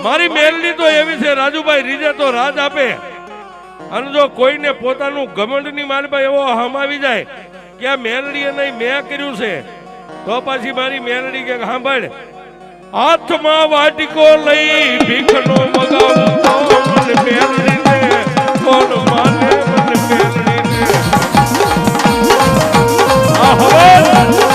મારી મેલડી તો એવી છે રાજુભાઈ, રીજે તો રાજ આપે, અને જો કોઈને પોતાનું ઘમંડની માલમાં એવો હમ આવી જાય કે આ મેલડીએ નહીં મેં કર્યું છે, તો પછી મારી મેલડી કે સાંભળ, હાથમાં વાટીકો લઈ ભીખનો મગાવું મને મેલડીને કોણ માને મને મેલડીને. આ હવે